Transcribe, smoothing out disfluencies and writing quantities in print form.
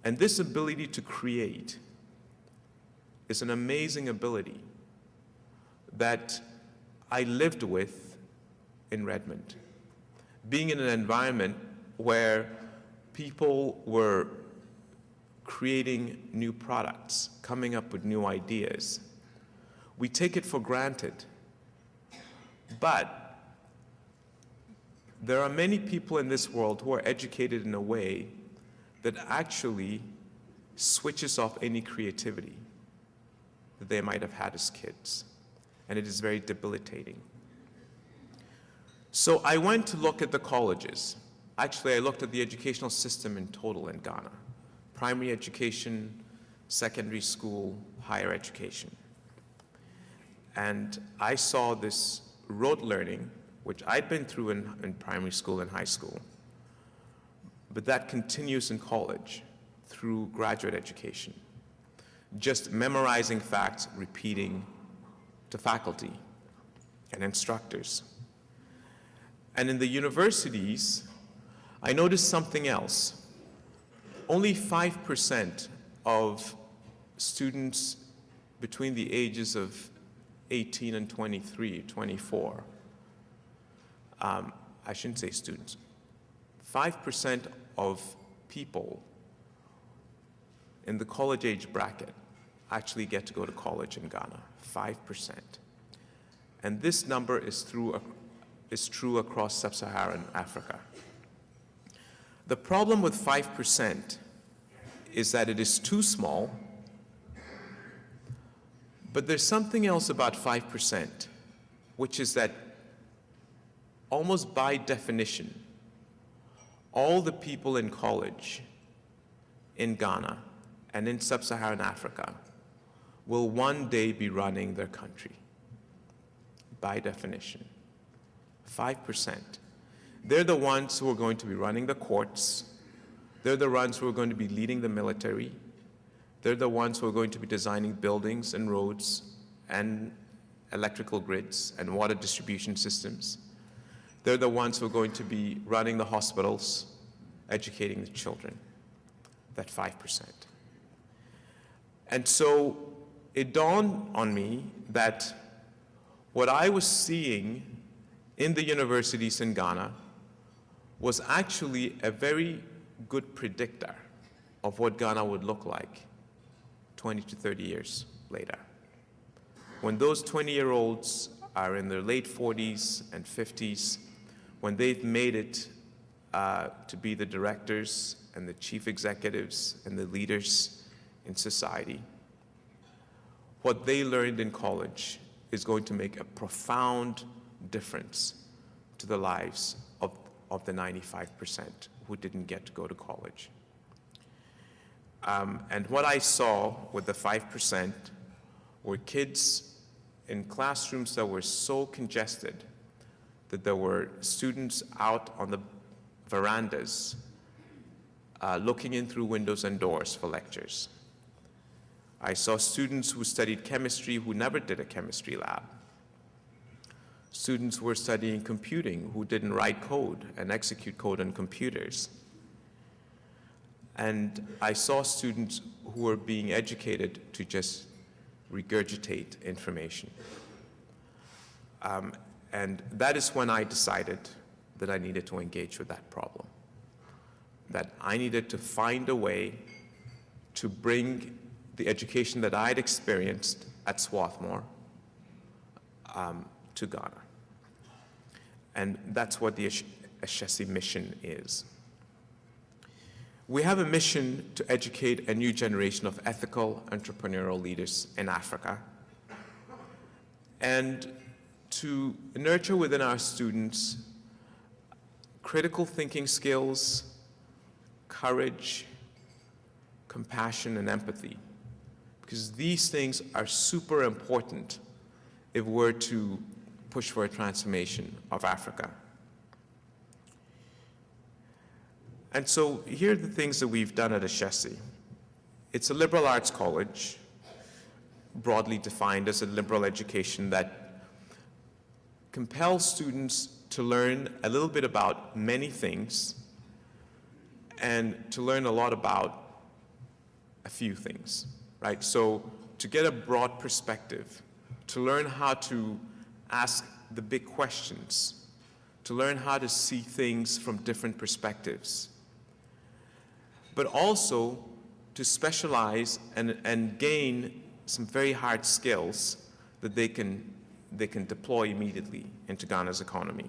And this ability to create is an amazing ability that I lived with in Redmond. Being in an environment where people were creating new products, coming up with new ideas. We take it for granted. But there are many people in this world who are educated in a way that actually switches off any creativity that they might have had as kids. And it is very debilitating. So I went to look at the colleges. Actually, I looked at the educational system in total in Ghana. Primary education, secondary school, higher education. And I saw this rote learning, which I'd been through in primary school and high school, but that continues in college through graduate education. Just memorizing facts, repeating to faculty and instructors. And in the universities, I noticed something else. Only 5% of students between the ages of 18 and 23, 24, I shouldn't say students, 5% of people in the college age bracket actually get to go to college in Ghana, 5%. And this number is true across sub-Saharan Africa. The problem with 5% is that it is too small, but there's something else about 5%, which is that almost by definition, all the people in college in Ghana and in sub-Saharan Africa will one day be running their country, by definition. 5%. They're the ones who are going to be running the courts. They're the ones who are going to be leading the military. They're the ones who are going to be designing buildings and roads and electrical grids and water distribution systems. They're the ones who are going to be running the hospitals, educating the children. That 5%. And so it dawned on me that what I was seeing in the universities in Ghana was actually a very good predictor of what Ghana would look like 20 to 30 years later. When those 20-year-olds are in their late 40s and 50s, when they've made it to be the directors and the chief executives and the leaders in society, what they learned in college is going to make a profound difference to the lives of the 95% who didn't get to go to college. And what I saw with the 5% were kids in classrooms that were so congested that there were students out on the verandas looking in through windows and doors for lectures. I saw students who studied chemistry who never did a chemistry lab. Students who were studying computing who didn't write code and execute code on computers. And I saw students who were being educated to just regurgitate information. And that is when I decided that I needed to engage with that problem. That I needed to find a way to bring the education that I'd experienced at Swarthmore to Ghana. And that's what the Ashesi mission is. We have a mission to educate a new generation of ethical entrepreneurial leaders in Africa and to nurture within our students critical thinking skills, courage, compassion, and empathy, because these things are super important if we're to push for a transformation of Africa. And so here are the things that we've done at Ashesi. It's a liberal arts college, broadly defined as a liberal education that compels students to learn a little bit about many things and to learn a lot about a few things, right? So to get a broad perspective, to learn how to ask the big questions, to learn how to see things from different perspectives, but also to specialize and gain some very hard skills that they can deploy immediately into Ghana's economy.